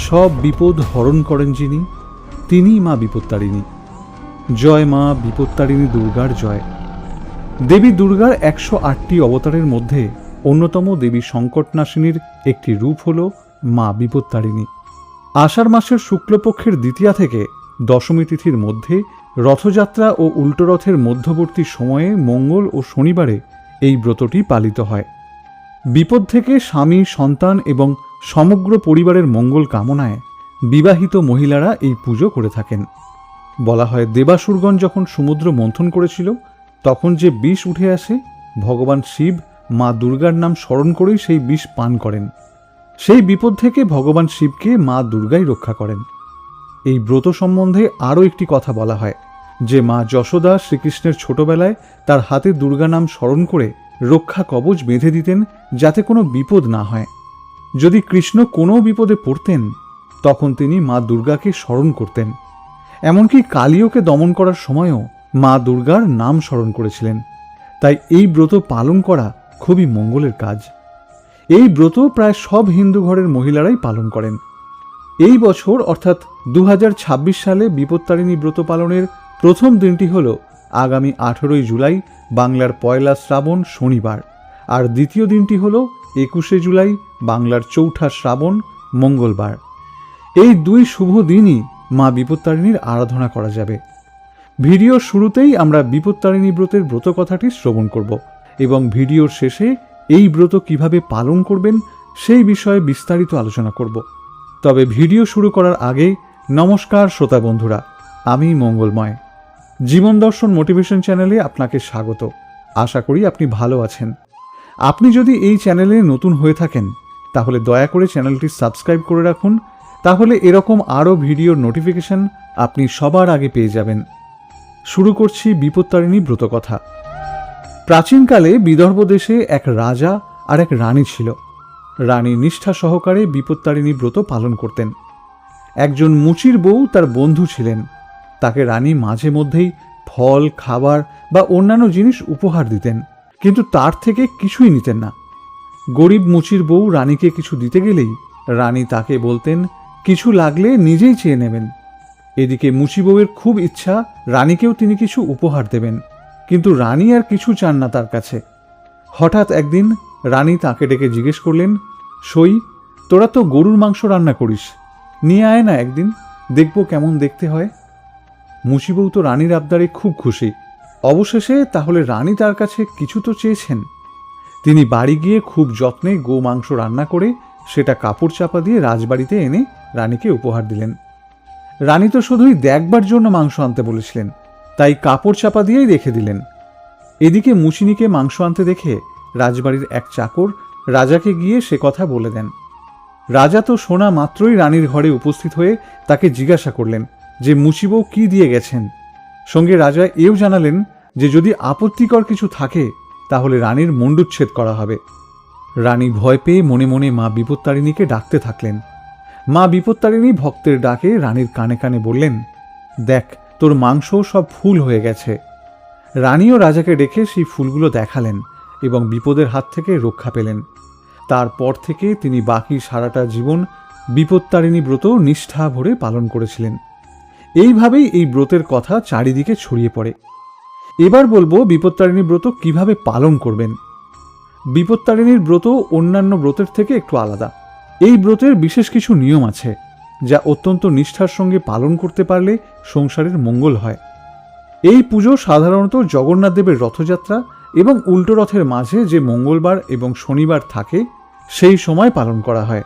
সব বিপদ হরণ করেন যিনি, তিনিই মা বিপত্তারিণী। জয় মা বিপত্তারিণী দুর্গার জয়। দেবী দুর্গার 108টি অবতারের মধ্যে অন্যতম দেবী সংকটনাশিনীর একটি রূপ হল মা বিপত্তারিণী। আষাঢ় মাসের শুক্লপক্ষের দ্বিতীয়া থেকে দশমী তিথির মধ্যে রথযাত্রা ও উল্টোরথের মধ্যবর্তী সময়ে মঙ্গল ও শনিবারে এই ব্রতটি পালিত হয়। বিপদ থেকে স্বামী, সন্তান এবং সমগ্র পরিবারের মঙ্গল কামনায় বিবাহিত মহিলারা এই পুজো করে থাকেন। বলা হয়, দেবাসুরগণ যখন সমুদ্র মন্থন করেছিল তখন যে বিষ উঠে আসে, ভগবান শিব মা দুর্গার নাম স্মরণ করেই সেই বিষ পান করেন। সেই বিপদ থেকে ভগবান শিবকে মা দুর্গাই রক্ষা করেন। এই ব্রত সম্বন্ধে আরও একটি কথা বলা হয় যে মা যশোদা শ্রীকৃষ্ণের ছোটবেলায় তার হাতে দুর্গা নাম স্মরণ করে রক্ষা কবচ বেঁধে দিতেন যাতে কোনো বিপদ না হয়। যদি কৃষ্ণ কোনো বিপদে পড়তেন তখন তিনি মা দুর্গাকে স্মরণ করতেন। এমনকি কালীয়কে দমন করার সময়ও মা দুর্গার নাম স্মরণ করেছিলেন। তাই এই ব্রত পালন করা খুবই মঙ্গলের কাজ। এই ব্রত প্রায় সব হিন্দু ঘরের মহিলারাই পালন করেন। এই বছর অর্থাৎ 2026 সালে বিপত্তারিণী ব্রত পালনের প্রথম দিনটি হল আগামী 18 জুলাই বাংলার 1 শ্রাবণ শনিবার, আর দ্বিতীয় দিনটি হল 21 জুলাই বাংলার 4 শ্রাবণ মঙ্গলবার। এই দুই শুভ দিনই মা বিপত্তারিণীর আরাধনা করা যাবে। ভিডিওর শুরুতেই আমরা বিপত্তারিণী ব্রতের ব্রত কথাটি শ্রবণ করব এবং ভিডিওর শেষে এই ব্রত কিভাবে পালন করবেন সেই বিষয়ে বিস্তারিত আলোচনা করব। তবে ভিডিও শুরু করার আগে নমস্কার শ্রোতা বন্ধুরা, আমি মঙ্গলময়। জীবন দর্শন মোটিভেশন চ্যানেলে আপনাকে স্বাগত। আশা করি আপনি ভালো আছেন। আপনি যদি এই চ্যানেলে নতুন হয়ে থাকেন তাহলে দয়া করে চ্যানেলটি সাবস্ক্রাইব করে রাখুন, তাহলে এরকম আরও ভিডিওর নোটিফিকেশন আপনি সবার আগে পেয়ে যাবেন। শুরু করছি বিপত্তারিণী ব্রত কথা। প্রাচীনকালে বিদর্ভ দেশে এক রাজা আর এক রানী ছিল। রানী নিষ্ঠা সহকারে বিপত্তারিণী ব্রত পালন করতেন। একজন মুচির বউ তার বন্ধু ছিলেন। তাকে রানী মাঝে মধ্যেই ফল, খাবার বা অন্যান্য জিনিস উপহার দিতেন, কিন্তু তার থেকে কিছুই নিতেন না। গরিব মুচির বউ রানীকে কিছু দিতে গেলেই রানী তাকে বলতেন, কিছু লাগলে নিজেই চেয়ে নেবেন। এদিকে মুচি বউয়ের খুব ইচ্ছা রানীকেও তিনি কিছু উপহার দেবেন, কিন্তু রানী আর কিছু চান না তার কাছে। হঠাৎ একদিন রানী তাকে ডেকে জিজ্ঞেস করলেন, সই, তোরা তো গরুর মাংস রান্না করিস, নিয়ে আয় না একদিন, দেখব কেমন দেখতে হয়। মুচি বউ তো রানীর আবদারে খুব খুশি। অবশেষে তাহলে রানী তার কাছে কিছু তো চেয়েছেন। তিনি বাড়ি গিয়ে খুব যত্নে গো মাংস রান্না করে সেটা কাপড় চাপা দিয়ে রাজবাড়িতে এনে রানীকে উপহার দিলেন। রানী তো শুধুই দেখবার জন্য মাংস আনতে বলেছিলেন, তাই কাপড় চাপা দিয়েই রেখে দিলেন। এদিকে মুচিনিকে মাংস আনতে দেখে রাজবাড়ির এক চাকর রাজাকে গিয়ে সে কথা বলে দেন। রাজা তো শোনা মাত্রই রানীর ঘরে উপস্থিত হয়ে তাকে জিজ্ঞাসা করলেন যে মুচি বউ কি দিয়ে গেছেন। সঙ্গে রাজা এও জানালেন যে যদি আপত্তিকর কিছু থাকে তাহলে রানীর মুণ্ডুচ্ছেদ করা হবে। রানী ভয় পেয়ে মনে মনে মা বিপত্তারিণীকে ডাকতে থাকলেন। মা বিপত্তারিণী ভক্তের ডাকে রানীর কানে কানে বললেন, দেখ, তোর মাংস সব ফুল হয়ে গেছে। রানীও রাজাকে ডেকে সেই ফুলগুলো দেখালেন এবং বিপদের হাত থেকে রক্ষা পেলেন। তারপর থেকে তিনি বাকি সারাটা জীবন বিপত্তারিণী ব্রত নিষ্ঠা ভরে পালন করেছিলেন। এইভাবেই এই ব্রতের কথা চারিদিকে ছড়িয়ে পড়ে। এবার বলবো বিপত্তারিণী ব্রত কিভাবে পালন করবেন। বিপত্তারিণীর ব্রত অন্যান্য ব্রতের থেকে একটু আলাদা। এই ব্রতের বিশেষ কিছু নিয়ম আছে যা অত্যন্ত নিষ্ঠার সঙ্গে পালন করতে পারলে সংসারের মঙ্গল হয়। এই পুজো সাধারণত জগন্নাথ দেবের রথযাত্রা এবং উল্টো রথের মাঝে যে মঙ্গলবার এবং শনিবার থাকে সেই সময় পালন করা হয়।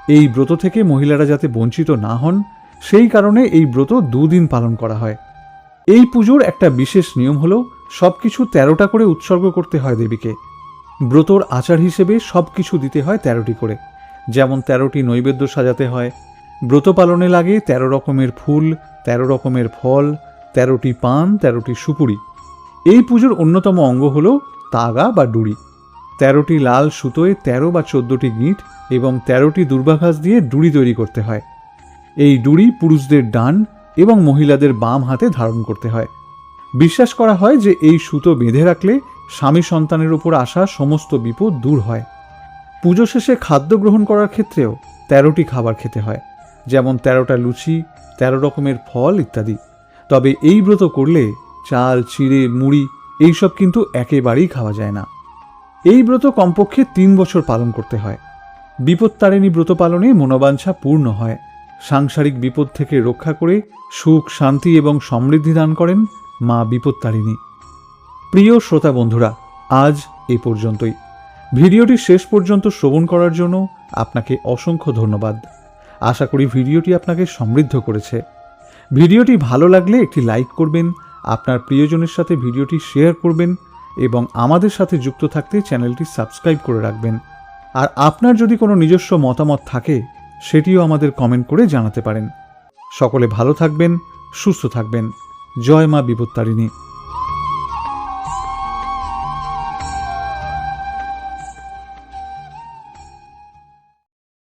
এই ব্রত থেকে মহিলারা যাতে বঞ্চিত না হন সেই কারণে এই ব্রত 2 দিন পালন করা হয়। এই পুজোর একটা বিশেষ নিয়ম হল সবকিছু 13টা করে উৎসর্গ করতে হয় দেবীকে। ব্রতর আচার হিসেবে সবকিছু দিতে হয় 13টি করে, যেমন 13টি নৈবেদ্য সাজাতে হয়। ব্রত পালনে লাগে 13 রকমের ফুল, 13 রকমের ফল, 13টি পান, 13টি সুপুরি। এই পুজোর অন্যতম অঙ্গ হল তাগা বা ডুরি। 13টি লাল সুতোয় 13 বা 14টি গিঁট এবং 13টি দুর্বাঘাস দিয়ে ডুরি তৈরি করতে হয়। এই ডুরি পুরুষদের ডান এবং মহিলাদের বাম হাতে ধারণ করতে হয়। বিশ্বাস করা হয় যে এই সুতো বেঁধে রাখলে স্বামী সন্তানের উপর আসা সমস্ত বিপদ দূর হয়। পুজো শেষে খাদ্য গ্রহণ করার ক্ষেত্রেও 13টি খাবার খেতে হয়, যেমন 13টা লুচি, 13 রকমের ফল ইত্যাদি। তবে এই ব্রত করলে চাল, চিড়ে, মুড়ি এইসব কিন্তু একেবারেই খাওয়া যায় না। এই ব্রত কমপক্ষে 3 বছর পালন করতে হয়। বিপত্তারিণী ব্রত পালনে মনোবাঞ্ছা পূর্ণ হয়। সাংসারিক বিপদ থেকে রক্ষা করে সুখ, শান্তি এবং সমৃদ্ধি দান করেন মা বিপত্তারিণী। প্রিয় শ্রোতা বন্ধুরা, আজ এ পর্যন্তই। ভিডিওটি শেষ পর্যন্ত শ্রবণ করার জন্য আপনাকে অসংখ্য ধন্যবাদ। আশা করি ভিডিওটি আপনাকে সমৃদ্ধ করেছে। ভিডিওটি ভালো লাগলে একটি লাইক করবেন, আপনার প্রিয়জনের সাথে ভিডিওটি শেয়ার করবেন এবং আমাদের সাথে যুক্ত থাকতে চ্যানেলটি সাবস্ক্রাইব করে রাখবেন। আর আপনার যদি কোনো নিজস্ব মতামত থাকে সেটিও আমাদের কমেন্ট করে জানাতে পারেন। সকলে ভালো থাকবেন, সুস্থ থাকবেন। জয় মা বিপত্তারিণী।